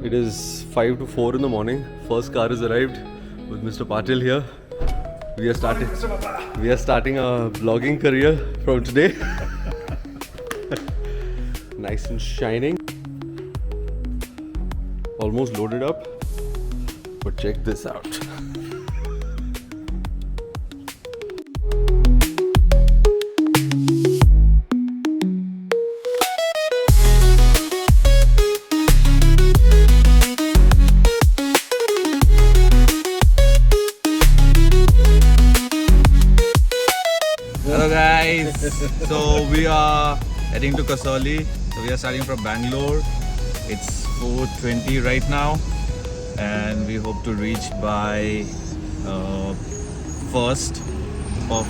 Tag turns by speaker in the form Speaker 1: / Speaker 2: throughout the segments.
Speaker 1: It is 5 to 4 in the morning. First car has arrived with Mr. Patil here. We are starting a vlogging career from today. Nice and shining. Almost loaded up. But check this out.
Speaker 2: Hello guys, so we are heading to Kasauli. So we are starting from Bangalore. It's 4:20 right now and we hope to reach by 1st of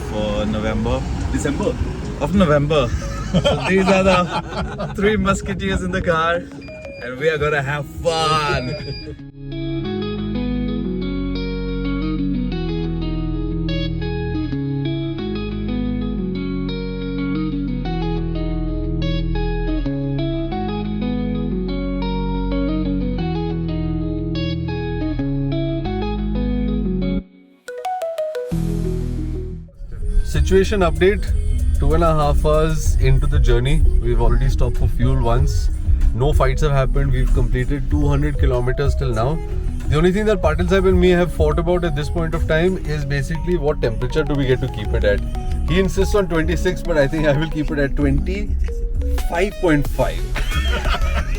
Speaker 2: November.
Speaker 1: December.
Speaker 2: Of November. So these are the 3 musketeers in the car and we are gonna have fun.
Speaker 1: Situation update, 2.5 hours into the journey. We've already stopped for fuel once. No fights have happened. We've completed 200 kilometers till now. The only thing that Patil Sahib and me have fought about at this point of time is basically what temperature do we get to keep it at. He insists on 26, but I think I will keep it at 25.5.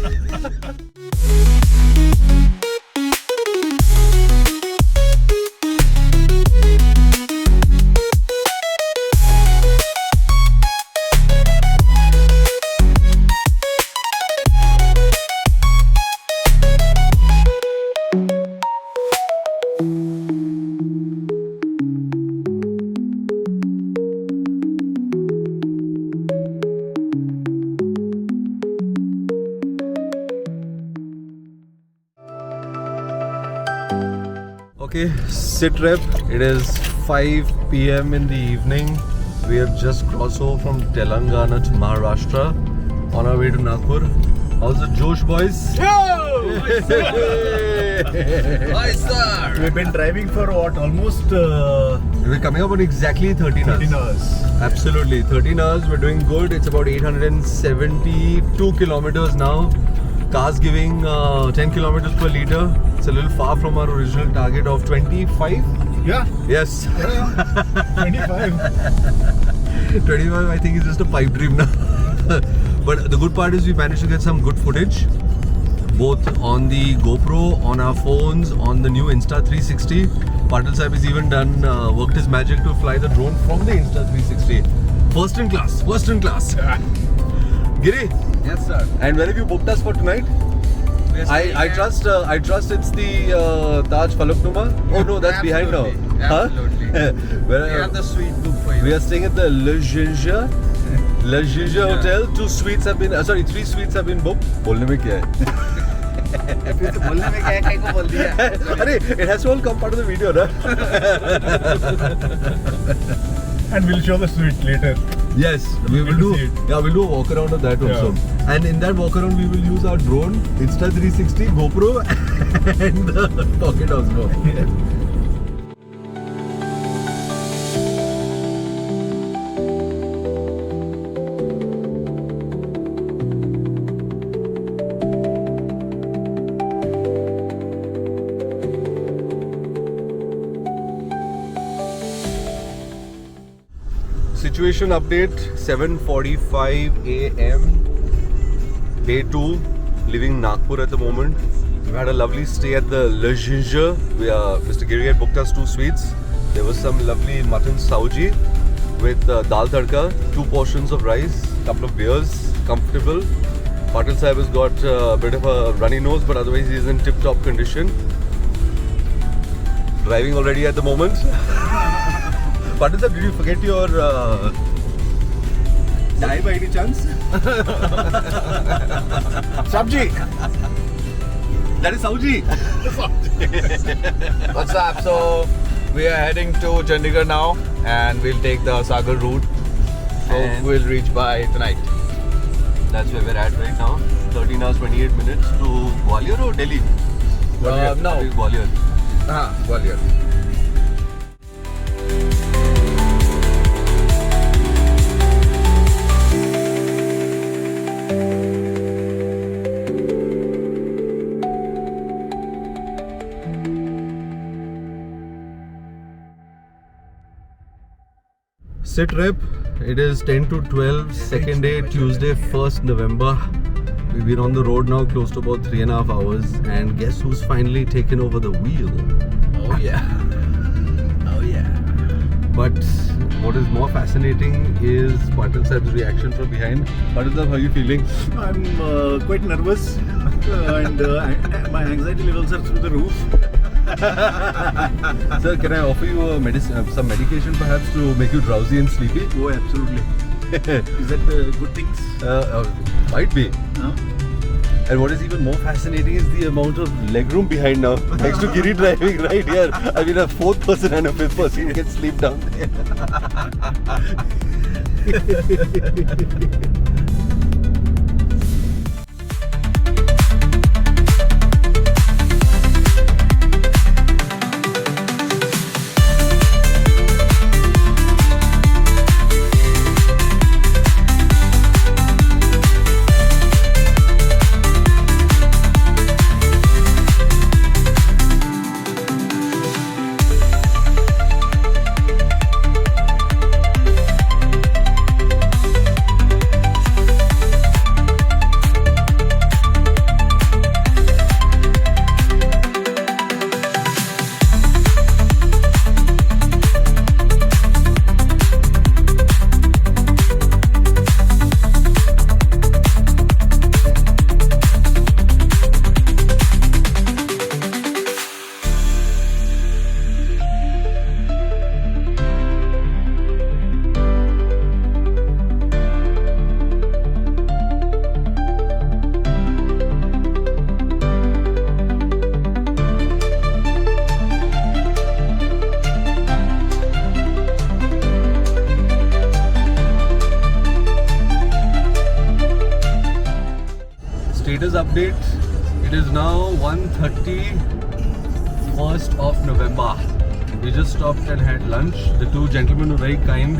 Speaker 1: Okay, sit rep. It is 5 p.m. in the evening. We have just crossed over from Telangana to Maharashtra on our way to Nagpur. How's the Josh, boys?
Speaker 2: Hi sir!
Speaker 3: We've been driving for what? Almost
Speaker 1: We're coming up on exactly 13 hours.
Speaker 3: 13 hours.
Speaker 1: Absolutely, 13 hours. We're doing good. It's about 872 kilometers now. Car's giving 10 kilometers per liter. It's a little far from our original target of 25.
Speaker 3: Yeah,
Speaker 1: Yes.
Speaker 3: 25.
Speaker 1: 25 I think is just a pipe dream now. But the good part is we managed to get some good footage, both on the GoPro, on our phones, on the new Insta360. Patil Sahib has even done worked his magic to fly the drone from the Insta360. First in class, first in class. Giri,
Speaker 2: Yes sir.
Speaker 1: and where have you booked us for tonight? I trust it's the Taj Falaknuma. Oh no, that's behind now.
Speaker 2: Absolutely.
Speaker 1: Where,
Speaker 2: We have the suite book for you.
Speaker 1: we are staying at the Le Ginger Hotel. 3 suites have been booked. बोलने में क्या है?
Speaker 2: फिर तो बोलने में क्या है, कहीं को बोल दिया।
Speaker 1: अरे, it has to all come part of the video, ना?
Speaker 3: And we'll show the suite later.
Speaker 1: Yes, we will do.
Speaker 3: See it.
Speaker 1: Yeah, we'll do a walk around of that also. And in that walk around, we will use our drone, Insta360, GoPro, and the pocket Osmo. Situation update, 7:45 a.m. Day 2, leaving Nagpur at the moment. We had a lovely stay at the Le Ginger. Mr. Giri had booked us 2 suites. There was some lovely mutton sauji with dal tadka, 2 portions of rice, couple of beers, comfortable. Patil Sahib has got a bit of a runny nose, but otherwise he is in tip-top condition. Driving already at the moment. Patil sir, did you forget your dye by any chance? Sabji! That is Sauji!
Speaker 2: What's up? So we are heading to Chandigarh now and we'll take the Sagar route. So
Speaker 1: And-
Speaker 2: we'll reach by tonight.
Speaker 1: That's where we're at right now. 13 hours 28 minutes to Gwalior or Delhi?
Speaker 2: No.
Speaker 1: Gwalior.
Speaker 2: Gwalior.
Speaker 1: Sit rep. It is 10 to 12, second day, Tuesday, 1st November. We've been on the road now close to about 3.5 hours, and guess who's finally taken over the wheel?
Speaker 2: Oh yeah. Oh yeah.
Speaker 1: But what is more fascinating is Patil Sahib's reaction from behind. Patil Sahib, how are you feeling?
Speaker 3: I'm quite nervous and my anxiety levels are through the roof.
Speaker 1: Sir, can I offer you some medication perhaps to make you drowsy and sleepy?
Speaker 3: Oh, absolutely. Is that good things?
Speaker 1: Might be.
Speaker 3: Huh?
Speaker 1: And what is even more fascinating is the amount of legroom behind now. Thanks to Giri driving right here. I mean, a fourth person and a fifth person can sleep down there. Status update. It is now 1:30, 1st of November. We just stopped and had lunch. The two gentlemen were very kind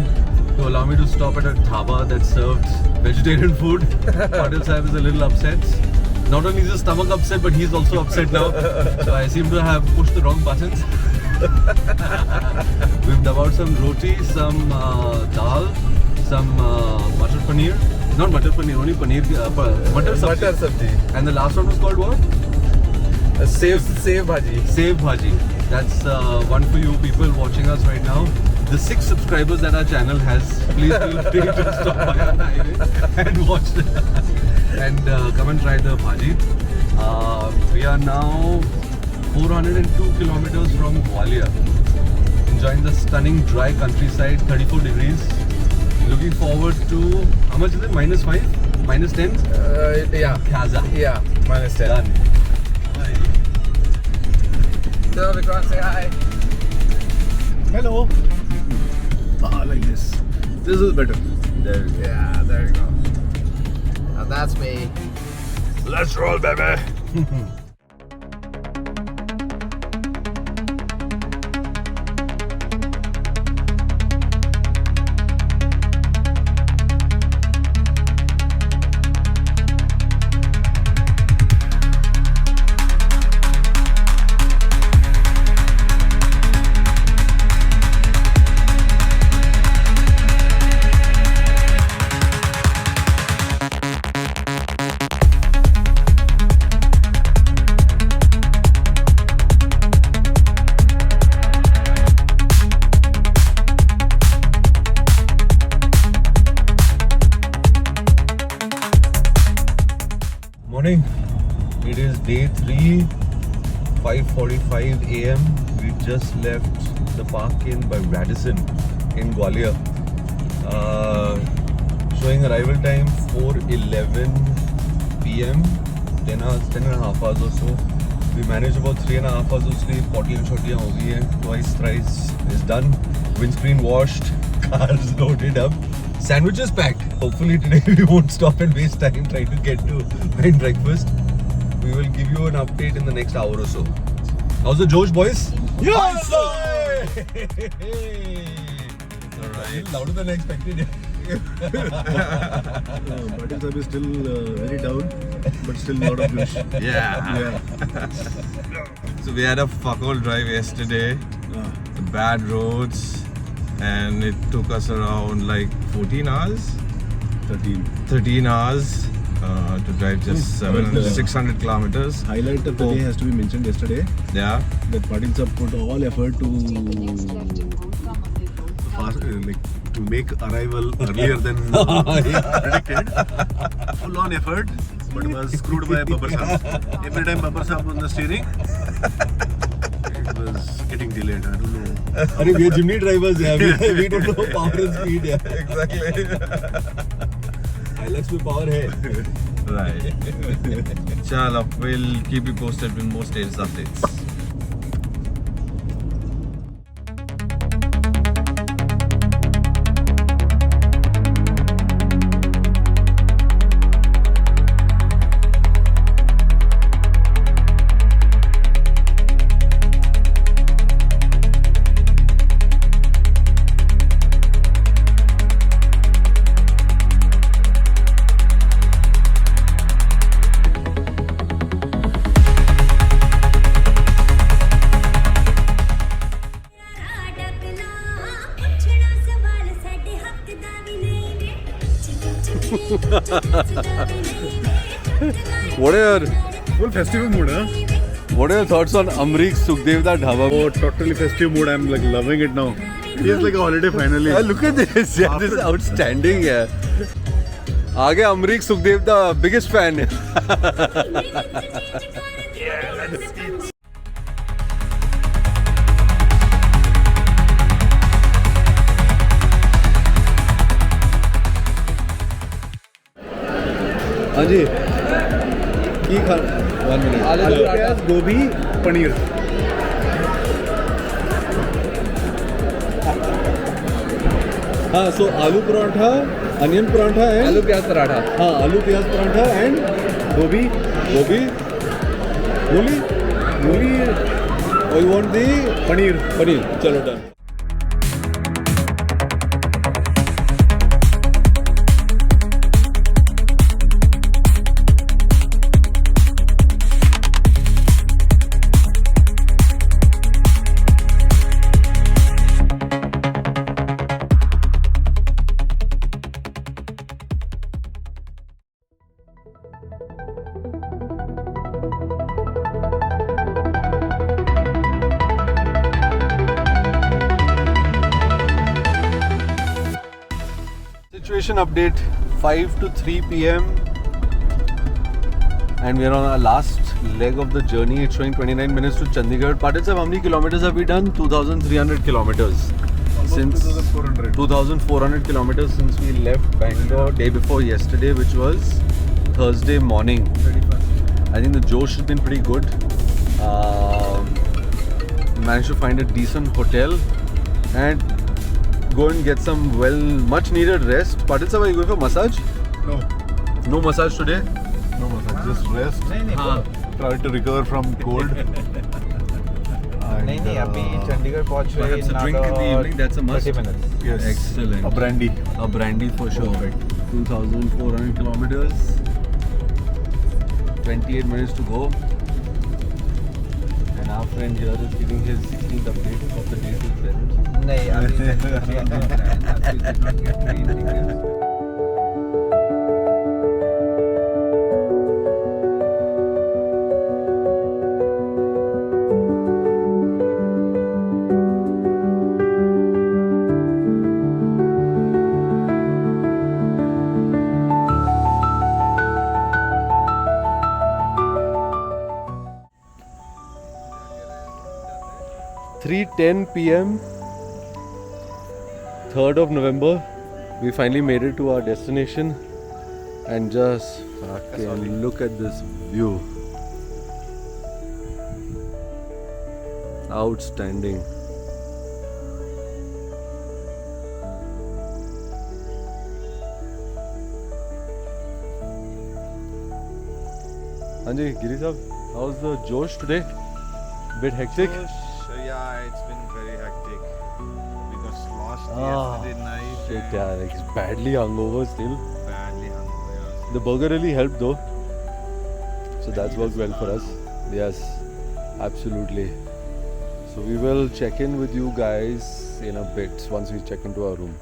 Speaker 1: to allow me to stop at a dhaba that served vegetarian food. Patil Sahib is a little upset. Not only is his stomach upset, but he's also upset now. So I seem to have pushed the wrong buttons. We've devoured some roti, some dal, some butter paneer. Not butter paneer, only paneer. Butter sabji. And the last one was called what?
Speaker 2: Save bhaji.
Speaker 1: Save bhaji. That's one for you people watching us right now. The 6 subscribers that our channel has, please feel free to stop by on the highway and watch and come and try the bhaji. We are now 402 kilometers from Gwalior, enjoying the stunning dry countryside, 34 degrees. Looking forward to, how much is it? -5? -10?
Speaker 2: Yeah.
Speaker 1: Khaza.
Speaker 2: Yeah. -10.
Speaker 1: Done.
Speaker 2: So Vikrant, say hi.
Speaker 3: Hello. Like this. This is better.
Speaker 1: There.
Speaker 2: Yeah, there you go. Now that's me.
Speaker 1: Let's roll, baby. Morning. It is day 3, 5:45 a.m. We just left the park in by Radisson in Gwalior. Showing arrival time 4:11 p.m. 10 and a half hours or so. We managed about 3.5 hours of sleep. Potty and shottiyan ho gayi hai. Twice, thrice is done. Windscreen washed. Cars loaded up. Sandwiches packed. Hopefully today we won't stop and waste time trying to get to find breakfast. We will give you an update in the next hour or so. How's the Josh, boys?
Speaker 2: Yes!
Speaker 1: Alright. Louder than expected.
Speaker 3: Patil Sahib is still very down, but still lot of juice.
Speaker 2: Yeah. So we had a fuck all drive yesterday. The bad roads, and it took us around like 14 hours, 13 hours to drive just 600 kilometers.
Speaker 3: Highlight of the day has to be mentioned yesterday.
Speaker 2: Yeah.
Speaker 3: That Patil Sahib put all effort to to make arrival earlier than predicted. Full on effort, but was screwed by Babbar Sahib. Every time Babbar Sahib on the steering, it was getting delayed. I don't know.
Speaker 1: We are Jimny drivers, yeah. We don't know power and speed, yeah.
Speaker 2: Exactly.
Speaker 1: Hilux में power है.
Speaker 2: Right. Chalo, we'll keep you posted with more status updates.
Speaker 1: What are your
Speaker 3: Full festive mood, huh?
Speaker 1: thoughts on Amrik Sukhdev da Dhaba?
Speaker 3: Oh, totally festive mood. I'm like loving it now. Feels like a holiday finally.
Speaker 1: Look at this. Yeah, this is outstanding. Yeah. आगे Amrik Sukhdev the biggest fan. हाँ जी की खा 1 minute
Speaker 3: आलू प्याज गोभी पनीर
Speaker 1: हाँ so आलू paratha onion paratha and
Speaker 2: Aloo pyaz paratha.
Speaker 1: हाँ आलू प्याज पराठा and
Speaker 3: गोभी
Speaker 1: गोभी मूली और you want the
Speaker 3: पनीर
Speaker 1: चलो done. Situation update 5 to 3 p.m. and we are on our last leg of the journey. It's showing 29 minutes to Chandigarh. Patil sir, how many kilometers have we done? 2,300 kilometers. Since 2,400 kilometers since we left Bangalore day before yesterday, which was Thursday morning. I think the Josh has been pretty good. Managed to find a decent hotel and go and get some much needed rest. Patil sir, are you going for massage? No massage today?
Speaker 3: No massage, just rest. Try to recover from cold.
Speaker 2: नहीं अभी चंडीगढ़ पहुंच रहे हैं.
Speaker 1: Perhaps a drink in the evening, that's a must.
Speaker 2: 30 minutes.
Speaker 3: Yes.
Speaker 1: Excellent.
Speaker 3: A brandy.
Speaker 1: A brandy for sure. 2,400 kilometers. 28 minutes to go. And our friend here is giving his 16th update of the day to his parents.
Speaker 2: नहीं अभी did not get to eat details.
Speaker 1: .10 p.m. 3rd of November, we finally made it to our destination and just fucking look at this view. Outstanding. Anji, Giri sir, how's the Josh today? Bit hectic?
Speaker 2: Yeah, it's been very hectic. We got lost
Speaker 1: Ah,
Speaker 2: yesterday night.
Speaker 1: Shit, yeah, like badly hungover still.
Speaker 2: Badly hungry.
Speaker 1: The burger really helped though. So that's worked well for us. Yes, absolutely. So we will check in with you guys in a bit once we check into our room.